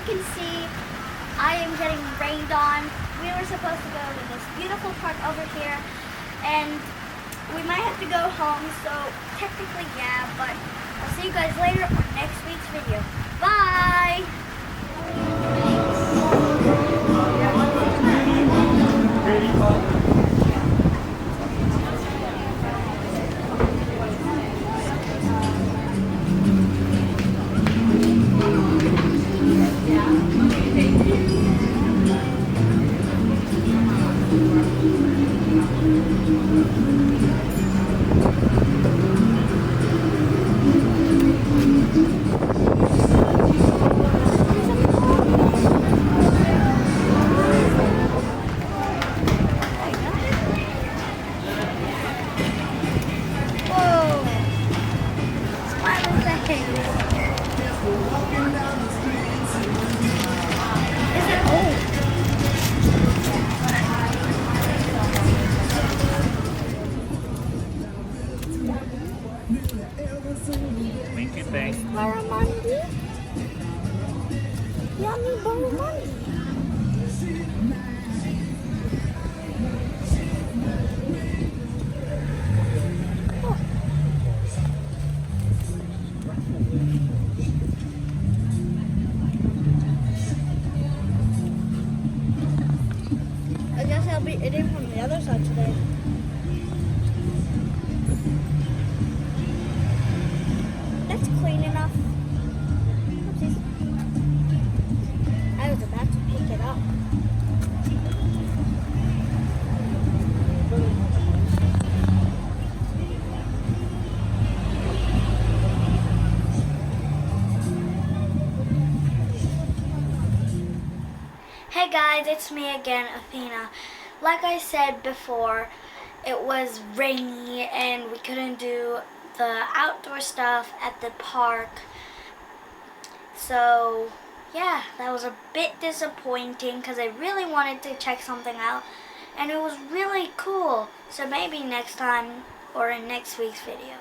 can see, I am getting rained on. We were supposed to go to this beautiful park over here, and we might have to go home, so technically yeah, but I'll see you guys later on next week's video. Bye! Winky thing. Barramundi? Yummy Barramundi. Oh. I guess I'll be eating from the other side today. That's clean enough. Oopsies. I was about to pick it up. Hey guys, it's me again, Athena. Like I said before, it was rainy and we couldn't do the outdoor stuff at the park. So yeah, that was a bit disappointing because I really wanted to check something out and it was really cool. So maybe next time or in next week's video.